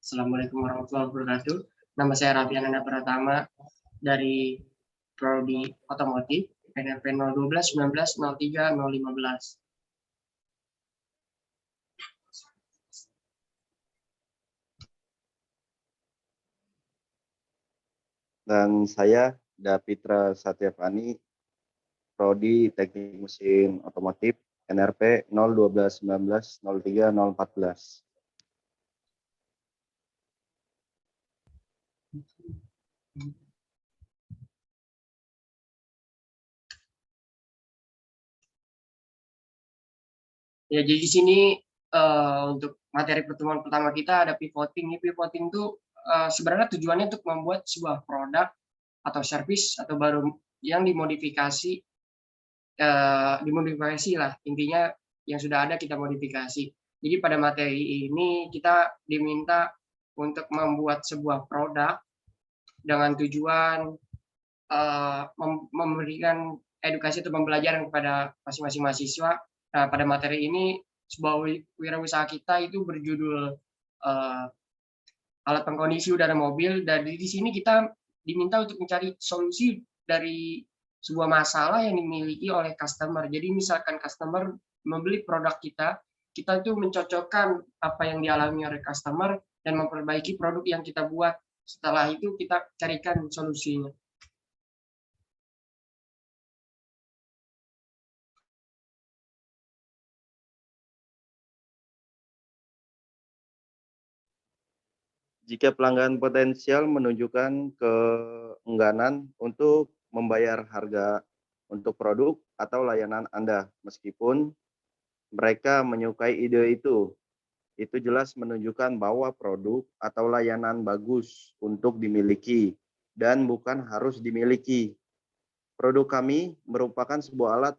Assalamualaikum warahmatullahi wabarakatuh. Nama saya Raffi Ananda Pratama dari Prodi Otomotif, NRP 012 19 03 015. Dan saya Dapitra Satyavani, Prodi Teknik Mesin Otomotif, NRP 012 19 03 014. Ya, jadi di sini untuk materi pertemuan pertama kita ada pivoting. Ini pivoting itu sebenarnya tujuannya untuk membuat sebuah produk atau service atau baru yang dimodifikasi lah, intinya yang sudah ada kita modifikasi. Jadi pada materi ini kita diminta untuk membuat sebuah produk dengan tujuan memberikan edukasi atau pembelajaran kepada masing-masing mahasiswa. Nah, pada materi ini sebuah wirausaha kita itu berjudul alat pengkondisi udara mobil, dan di sini kita diminta untuk mencari solusi dari sebuah masalah yang dimiliki oleh customer. Jadi misalkan customer membeli produk kita itu mencocokkan apa yang dialami oleh customer dan memperbaiki produk yang kita buat. Setelah itu kita carikan solusinya. Jika pelanggan potensial menunjukkan keengganan untuk membayar harga untuk produk atau layanan Anda, meskipun mereka menyukai ide itu jelas menunjukkan bahwa produk atau layanan bagus untuk dimiliki dan bukan harus dimiliki. Produk kami merupakan sebuah alat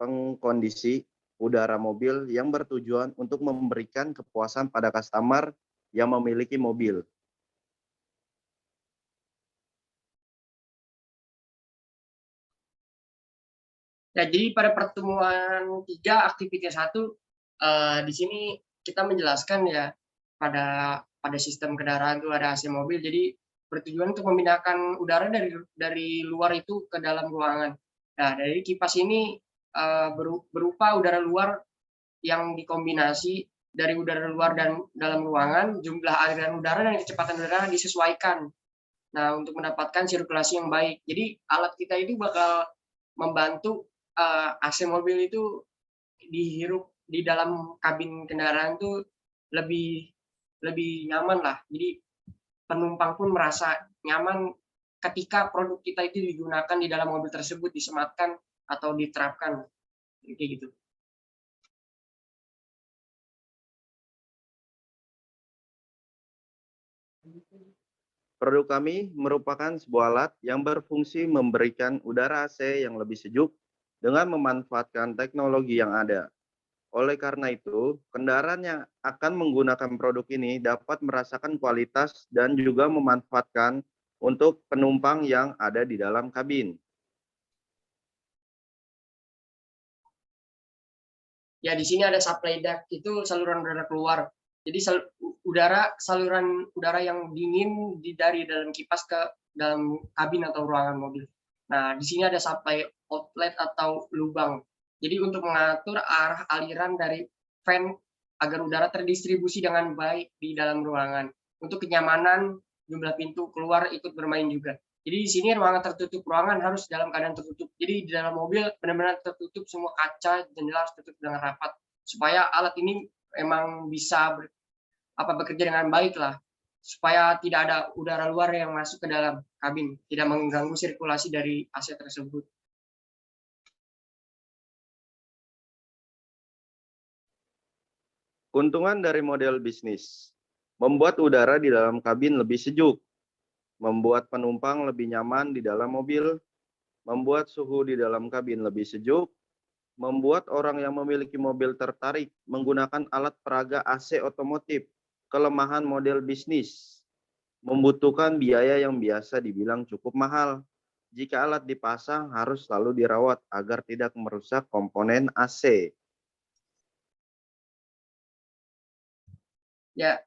pengkondisi udara mobil yang bertujuan untuk memberikan kepuasan pada customer yang memiliki mobil. Ya, jadi pada pertemuan 3 aktivitas 1 di sini kita menjelaskan ya pada sistem kendaraan itu ada AC mobil, jadi bertujuan untuk memindahkan udara dari luar itu ke dalam ruangan. Nah, dari kipas ini berupa udara luar yang dikombinasi dari udara luar dan dalam ruangan, jumlah aliran udara dan kecepatan udara disesuaikan. Nah, untuk mendapatkan sirkulasi yang baik. Jadi alat kita itu bakal membantu AC mobil itu dihirup di dalam kabin kendaraan tuh lebih nyaman lah. Jadi penumpang pun merasa nyaman ketika produk kita itu digunakan di dalam mobil tersebut, disematkan atau diterapkan kayak gitu. Produk kami merupakan sebuah alat yang berfungsi memberikan udara AC yang lebih sejuk dengan memanfaatkan teknologi yang ada. Oleh karena itu, kendaraan yang akan menggunakan produk ini dapat merasakan kualitas dan juga memanfaatkan untuk penumpang yang ada di dalam kabin. Ya, di sini ada supply duct, itu saluran udara keluar. Jadi saluran udara yang dingin dari dalam kipas ke dalam kabin atau ruangan mobil. Nah, di sini ada supply outlet atau lubang. Jadi untuk mengatur arah aliran dari fan agar udara terdistribusi dengan baik di dalam ruangan. Untuk kenyamanan, jumlah pintu keluar ikut bermain juga. Jadi di sini ruangan tertutup, ruangan harus dalam keadaan tertutup. Jadi di dalam mobil benar-benar tertutup, semua kaca, jendela harus tertutup dengan rapat supaya alat ini memang bisa bekerja dengan baik lah, supaya tidak ada udara luar yang masuk ke dalam kabin, tidak mengganggu sirkulasi dari AC tersebut. Keuntungan dari model bisnis: membuat udara di dalam kabin lebih sejuk, membuat penumpang lebih nyaman di dalam mobil, membuat suhu di dalam kabin lebih sejuk, membuat orang yang memiliki mobil tertarik menggunakan alat peraga AC otomotif. Kelemahan model bisnis: membutuhkan biaya yang biasa dibilang cukup mahal. Jika alat dipasang harus selalu dirawat agar tidak merusak komponen AC. Ya,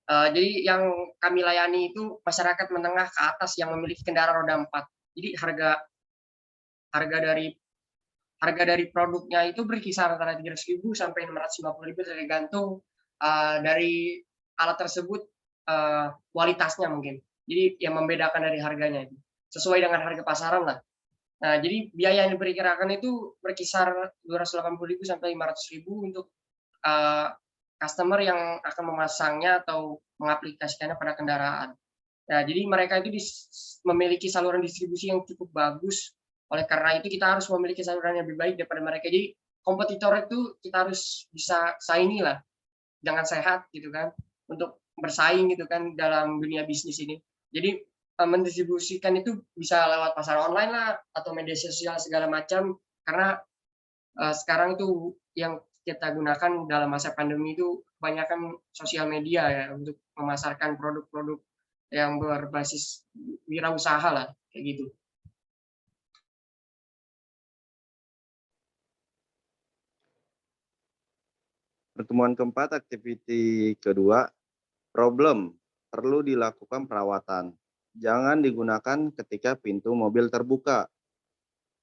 Jadi yang kami layani itu masyarakat menengah ke atas yang memiliki kendaraan roda 4. Jadi harga dari harga dari produknya itu berkisar antara 300.000 sampai 650.000 tergantung dari alat tersebut, kualitasnya mungkin. Jadi yang membedakan dari harganya itu, sesuai dengan harga pasaran lah. Nah, jadi biaya yang diperkirakan itu berkisar 280.000 sampai 500.000 untuk customer yang akan memasangnya atau mengaplikasikannya pada kendaraan. Nah, jadi mereka itu memiliki saluran distribusi yang cukup bagus. Oleh karena itu kita harus memiliki saluran yang lebih baik daripada mereka. Jadi kompetitor itu kita harus bisa saingi lah dengan sehat gitu kan untuk bersaing gitu kan dalam dunia bisnis ini. Jadi mendistribusikan itu bisa lewat pasar online lah atau media sosial segala macam karena sekarang itu yang kita gunakan dalam masa pandemi itu kebanyakan sosial media ya untuk memasarkan produk-produk yang berbasis wirausaha lah kayak gitu. Pertemuan keempat, activity kedua, problem, perlu dilakukan perawatan. Jangan digunakan ketika pintu mobil terbuka.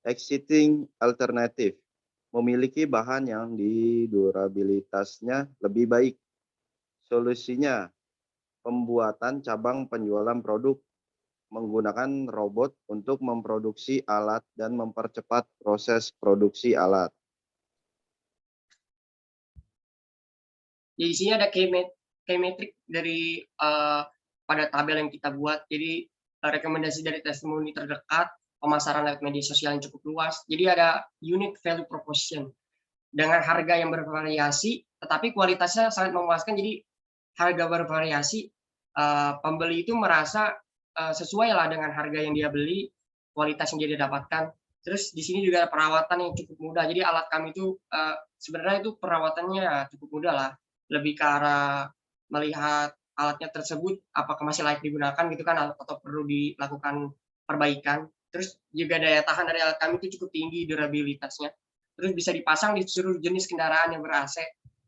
Exiting alternatif, memiliki bahan yang di durabilitasnya lebih baik. Solusinya, pembuatan cabang penjualan produk menggunakan robot untuk memproduksi alat dan mempercepat proses produksi alat. Di sini ada key metric dari pada tabel yang kita buat. Jadi rekomendasi dari testimoni terdekat, pemasaran lewat media sosial yang cukup luas. Jadi ada unique value proposition dengan harga yang bervariasi, tetapi kualitasnya sangat memuaskan. Jadi harga bervariasi, pembeli itu merasa sesuai lah dengan harga yang dia beli, kualitas yang dia dapatkan. Terus di sini juga ada perawatan yang cukup mudah. Jadi alat kami itu sebenarnya itu perawatannya cukup mudah lah. Lebih ke arah melihat alatnya tersebut apakah masih layak digunakan gitu kan atau perlu dilakukan perbaikan. Terus juga daya tahan dari alat kami itu cukup tinggi durabilitasnya. Terus bisa dipasang di seluruh jenis kendaraan yang ber-AC.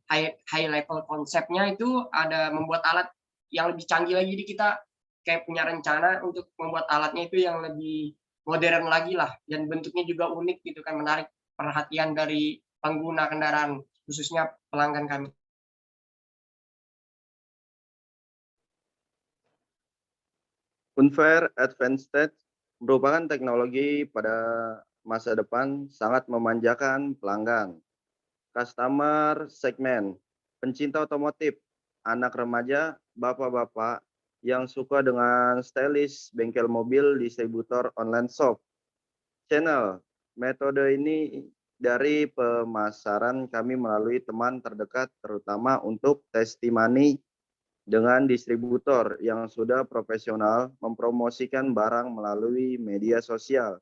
High level konsepnya itu ada membuat alat yang lebih canggih lagi. Jadi kita kayak punya rencana untuk membuat alatnya itu yang lebih modern lagi lah dan bentuknya juga unik gitu kan, menarik perhatian dari pengguna kendaraan khususnya pelanggan kami. Unfair Advanced merupakan teknologi pada masa depan sangat memanjakan pelanggan. Customer segmen, pencinta otomotif, anak remaja, bapak-bapak yang suka dengan stylish bengkel mobil, distributor online shop. Channel, metode ini dari pemasaran kami melalui teman terdekat terutama untuk testimoni dengan distributor yang sudah profesional mempromosikan barang melalui media sosial.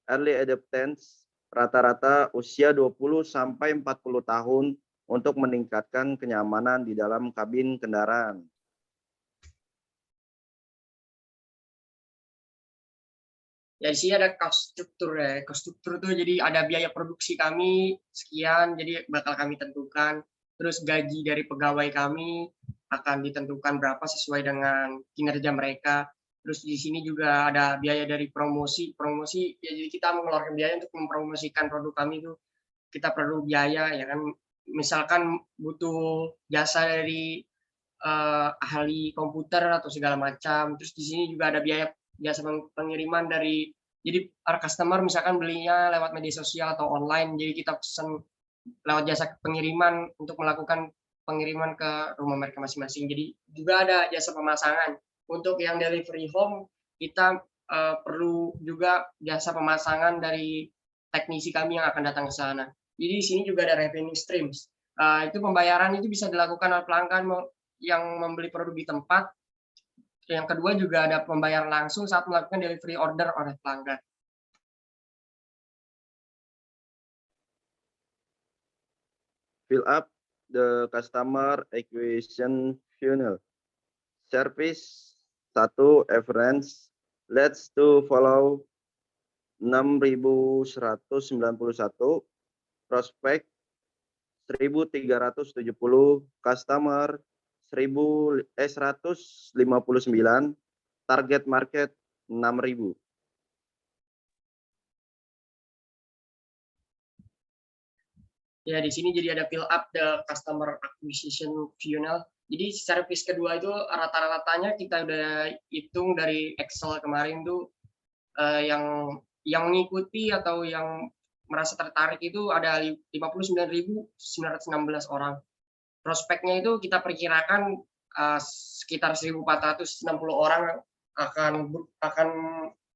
Early adopters rata-rata usia 20 sampai 40 tahun untuk meningkatkan kenyamanan di dalam kabin kendaraan. Ya di sini ada cost struktur ya. Cost struktur tuh jadi ada biaya produksi kami sekian, jadi bakal kami tentukan. Terus gaji dari pegawai kami akan ditentukan berapa sesuai dengan kinerja mereka. Terus di sini juga ada biaya dari promosi. Promosi ya jadi kita mengeluarkan biaya untuk mempromosikan produk kami itu kita perlu biaya ya kan. Misalkan butuh jasa dari ahli komputer atau segala macam. Terus di sini juga ada biaya jasa pengiriman dari jadi para customer misalkan belinya lewat media sosial atau online, jadi kita pesan lewat jasa pengiriman untuk melakukan pengiriman ke rumah mereka masing-masing. Jadi juga ada jasa pemasangan. Untuk yang delivery home kita perlu juga jasa pemasangan dari teknisi kami yang akan datang ke sana. Jadi di sini juga ada revenue streams. Itu pembayaran itu bisa dilakukan oleh pelanggan yang membeli produk di tempat. Yang kedua juga ada pembayaran langsung saat melakukan delivery order oleh pelanggan. Fill up the customer acquisition funnel. Service 1 average leads to follow 6.191, prospek 1.370, customer 159, target market 6.000. Ya, di sini jadi ada fill up the customer acquisition funnel. Jadi secara phase kedua itu rata-ratanya kita udah hitung dari Excel kemarin tuh, yang mengikuti atau yang merasa tertarik itu ada 59.916 orang. Prospeknya itu kita perkirakan sekitar 1.460 orang akan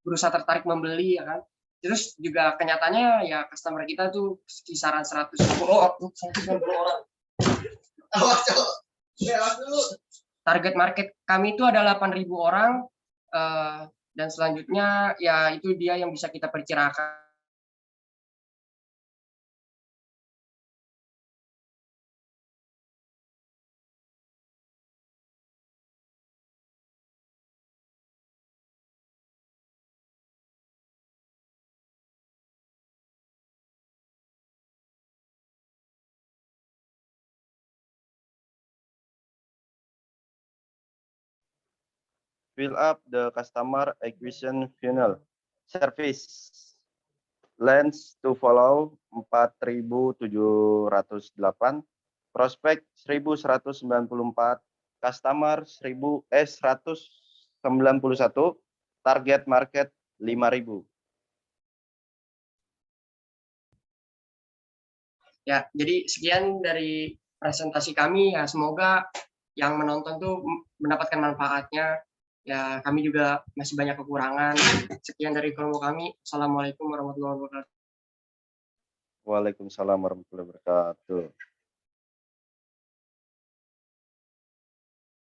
berusaha tertarik membeli, ya kan. Terus juga kenyataannya ya customer kita tuh kisaran 190 orang. Target market kami itu ada 8.000 orang, dan selanjutnya ya itu dia yang bisa kita perkirakan. Fill up the customer acquisition funnel. Service lens to follow 4.708, prospek 1.194, customer 191, target market 5.000. Ya, jadi sekian dari presentasi kami ya, semoga yang menonton tuh mendapatkan manfaatnya. Ya, kami juga masih banyak kekurangan. Sekian dari kelompok kami. Assalamualaikum warahmatullahi wabarakatuh. Waalaikumsalam warahmatullahi wabarakatuh.